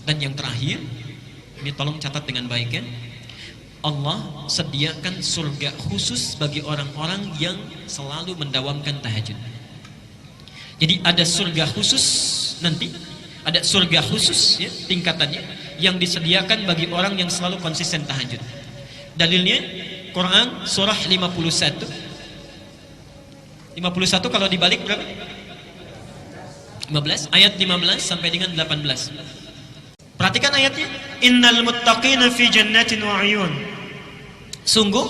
Dan yang terakhir, ini tolong catat dengan baik ya, Allah sediakan surga khusus bagi orang-orang yang selalu mendawamkan tahajud. Jadi ada surga khusus nanti, ada surga khusus ya, tingkatannya yang disediakan bagi orang yang selalu konsisten tahajud. Dalilnya Quran surah 51 kalau dibalik berapa? 15, ayat 15 sampai dengan 18. Perhatikan ayatnya. Innal muttaqina fi jannatin wa 'uyun. Sungguh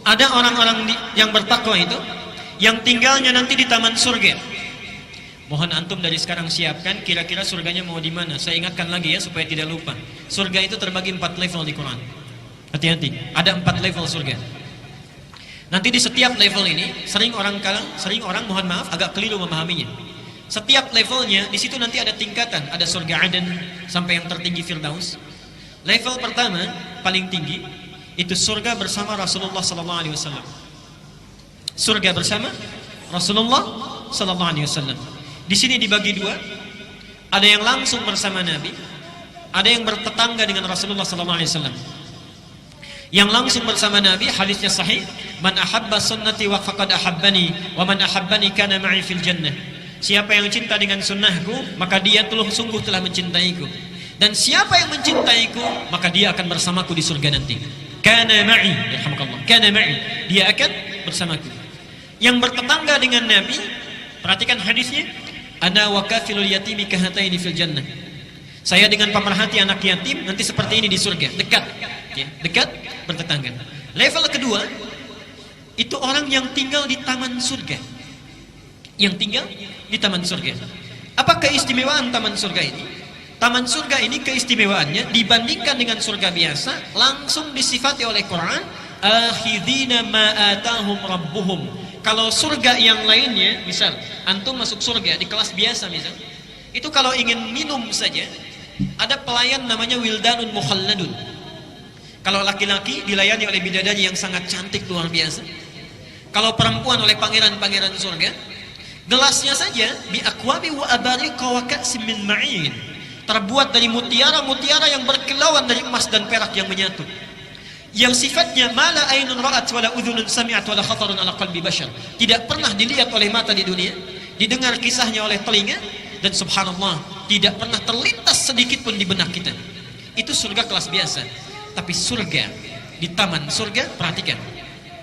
ada orang-orang yang bertakwa itu yang tinggalnya nanti di taman surga. Mohon antum dari sekarang siapkan kira-kira surganya mau di mana. Saya ingatkan lagi ya supaya tidak lupa. Surga itu terbagi 4 level di Quran. Hati-hati, ada 4 level surga. Nanti di setiap level ini sering orang mohon maaf agak keliru memahaminya. Setiap levelnya di situ nanti ada tingkatan, ada surga Aden sampai yang tertinggi Firdaus. Level pertama paling tinggi itu surga bersama Rasulullah sallallahu alaihi wasallam. Surga bersama Rasulullah sallallahu alaihi wasallam. Di sini dibagi dua. Ada yang langsung bersama Nabi, ada yang bertetangga dengan Rasulullah sallallahu alaihi wasallam. Yang langsung bersama Nabi, hadisnya sahih, man ahabba sunnati wa faqad ahabbani wa man ahabbani kana ma'i fil jannah. Siapa yang cinta dengan sunnahku, maka dia sungguh telah mencintaiku. Dan siapa yang mencintaiku, maka dia akan bersamaku di surga nanti. Kana ma'i, yarhamukallah. Kana ma'i, dia akan bersamaku. Yang bertetangga dengan Nabi, perhatikan hadisnya, ana wa kafilul yatimi kahataini fil jannah. Saya dengan pemerhati anak yatim nanti seperti ini di surga, dekat. Ya, dekat bertetangga. Level kedua itu orang yang tinggal di taman surga. Yang tinggal di taman surga. Apa keistimewaan taman surga ini? Taman surga ini keistimewaannya dibandingkan dengan surga biasa langsung disifati oleh Quran, akhidina ma atahum rabbuhum. Kalau surga yang lainnya, misal antum masuk surga di kelas biasa misal, itu kalau ingin minum saja ada pelayan namanya wildanun mukhalladun. Kalau laki-laki dilayani oleh bidadari yang sangat cantik luar biasa. Kalau perempuan oleh pangeran-pangeran surga. Gelasnya saja bi aqwabi wa abariqa wa ka'sim min ma'in. Terbuat dari mutiara-mutiara yang berkilauan dari emas dan perak yang menyatu. Yang sifatnya mala ainun ra'at wala udhunun sami'at wala khatarun ala qalbi bashar. Tidak pernah dilihat oleh mata di dunia, didengar kisahnya oleh telinga, dan subhanallah tidak pernah terlintas sedikit pun di benak kita. Itu surga kelas biasa. Tapi surga di taman surga, perhatikan.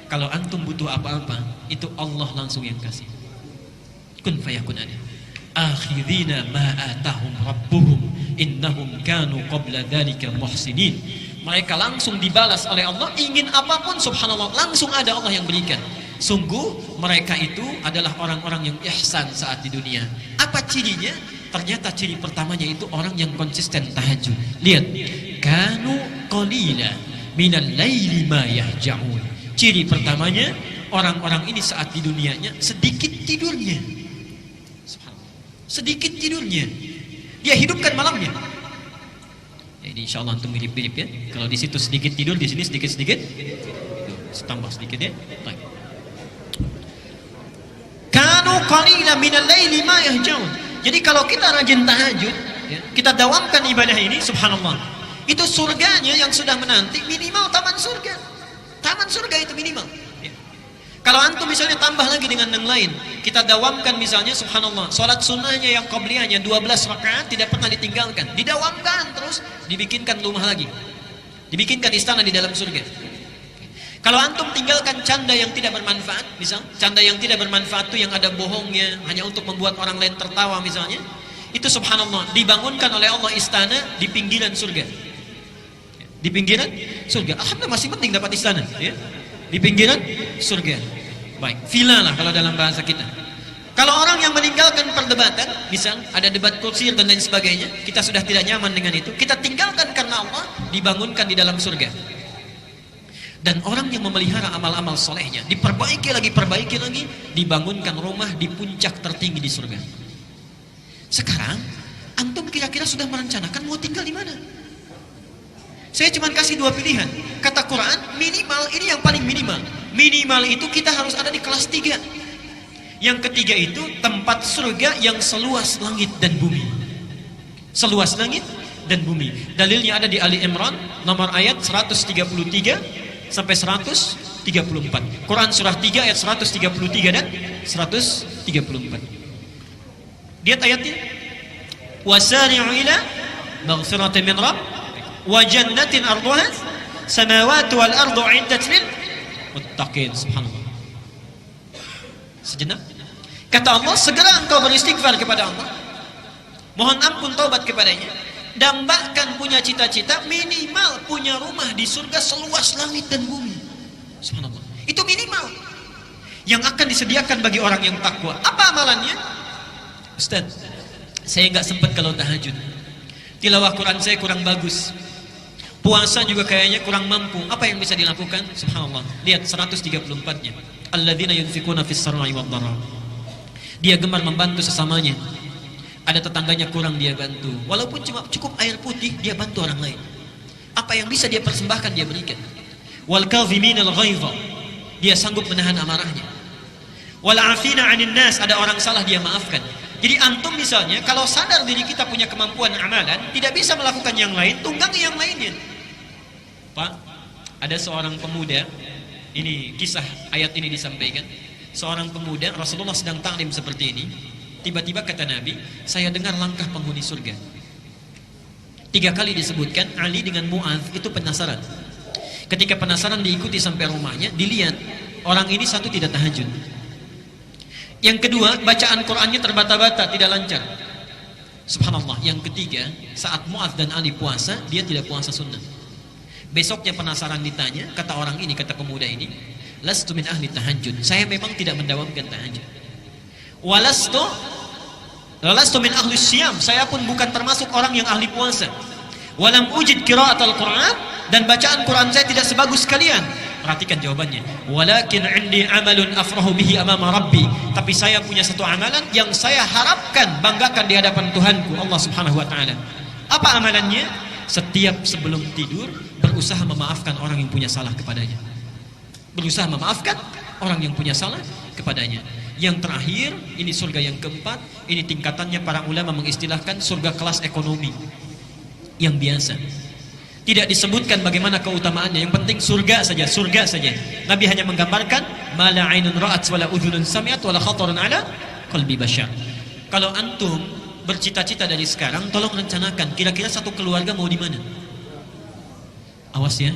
Kalau antum butuh apa-apa, itu Allah langsung yang kasih. Kun fayakun ada. Akhirina ma atahum rabbuhum innahum kanu qabla dzalika muhsinin. Mereka langsung dibalas oleh Allah, ingin apapun subhanallah langsung ada Allah yang berikan. Sungguh mereka itu adalah orang-orang yang ihsan saat di dunia. Apa cirinya? Ternyata ciri pertamanya itu orang yang konsisten tahajud. Lihat, kanu qalila minal laili ma yahja'un. Ciri pertamanya orang-orang ini saat di dunianya sedikit tidurnya. Sedikit tidurnya. Dia hidupkan malamnya. Jadi insyaallah antum mirip-mirip ya. Kalau di situ sedikit tidur, di sini sedikit-sedikit. Tambah sedikit ya. Baik. Kanu qalila minal laili ma yahja'un. Jadi kalau kita rajin tahajud, ya, kita dawamkan ibadah ini, subhanallah, itu surganya yang sudah menanti minimal taman surga. Taman surga itu minimal. Ya. Kalau antum misalnya tambah lagi dengan yang lain, kita dawamkan misalnya, subhanallah, sholat sunnahnya yang qabliyahnya 12 rakaat tidak pernah ditinggalkan, didawamkan terus, dibikinkan rumah lagi, dibikinkan istana di dalam surga. Kalau antum tinggalkan canda yang tidak bermanfaat, misal canda yang tidak bermanfaat itu yang ada bohongnya, hanya untuk membuat orang lain tertawa misalnya, itu subhanallah dibangunkan oleh Allah istana di pinggiran surga. Di pinggiran surga. Alhamdulillah masih penting dapat istana, ya. Di pinggiran surga. Baik, villa lah kalau dalam bahasa kita. Kalau orang yang meninggalkan perdebatan, misal ada debat kusir dan lain sebagainya, kita sudah tidak nyaman dengan itu, kita tinggalkan karena Allah, dibangunkan di dalam surga. Dan orang yang memelihara amal-amal solehnya, diperbaiki lagi, dibangunkan rumah di puncak tertinggi di surga. Sekarang, antum kira-kira sudah merencanakan mau tinggal di mana? Saya cuma kasih 2 pilihan. Kata Quran, minimal, ini yang paling minimal. Minimal itu kita harus ada di kelas 3. Yang ketiga itu tempat surga yang seluas langit dan bumi. Seluas langit dan bumi. Dalilnya ada di Ali Imran nomor ayat 133 sampai 134. Quran surah 3 ayat 133 dan 134. Lihat ayatnya. Wasari'u ila maghfiratin min rabb wa jannatin arduha samawati wal ardu 'iddat lil muttaqin. Subhanallah. Sejenak. Kata Allah, segera engkau beristighfar kepada Allah. Mohon ampun taubat kepadanya. Dan bahkan punya cita-cita minimal punya rumah di surga seluas langit dan bumi. Subhanallah. Itu minimal yang akan disediakan bagi orang yang takwa. Apa amalannya? Ustaz, saya nggak sempat kalau tahajud. Tilawah Quran saya kurang bagus. Puasa juga kayaknya kurang mampu. Apa yang bisa dilakukan? Subhanallah. Lihat 134-nya. Alladzina yunfikuna fis sarai wad dharra. Dia gemar membantu sesamanya. Ada tetangganya kurang dia bantu. Walaupun cuma cukup air putih, dia bantu orang lain. Apa yang bisa dia persembahkan dia berikan. Wal kadhiminal ghaidha. Dia sanggup menahan amarahnya. Wal 'afina 'anil nas, ada orang salah dia maafkan. Jadi antum misalnya kalau sadar diri kita punya kemampuan amalan, tidak bisa melakukan yang lain, tunggangi yang lainnya. Pak, ada seorang pemuda, ini kisah ayat ini disampaikan. Seorang pemuda, Rasulullah sedang taklim seperti ini. Tiba-tiba kata Nabi, saya dengar langkah penghuni surga. 3 kali disebutkan, Ali dengan Mu'adz itu penasaran. Ketika penasaran diikuti sampai rumahnya, dilihat orang ini satu tidak tahajud. Yang kedua, bacaan Qur'annya terbata-bata, tidak lancar. Subhanallah. Yang ketiga, saat Mu'adz dan Ali puasa, dia tidak puasa sunnah. Besoknya penasaran ditanya, kata orang ini, kata pemuda ini, lastu min ahli tahajud. Saya memang tidak mendawamkan tahajud. Walastu min ahli siyam. Saya pun bukan termasuk orang yang ahli puasa. Walam ujid qiraatal Qur'an, dan bacaan Quran saya tidak sebagus kalian. Perhatikan jawabannya. Walakin 'indi amalun afrahu bihi amama rabbi. Tapi saya punya satu amalan yang saya harapkan banggakan di hadapan Tuhanku Allah Subhanahu wa taala. Apa amalannya? Setiap sebelum tidur berusaha memaafkan orang yang punya salah kepadanya. Berusaha memaafkan orang yang punya salah kepadanya. Yang terakhir, ini surga yang keempat, ini tingkatannya para ulama mengistilahkan surga kelas ekonomi yang biasa. Tidak disebutkan bagaimana keutamaannya, yang penting surga saja, surga saja. Nabi hanya menggambarkan mala ainun ra'at wala udhunun sami'at wala khatarun ala qalbi bashar. Kalau antum bercita-cita dari sekarang, tolong rencanakan kira-kira satu keluarga mau di mana. Awas ya.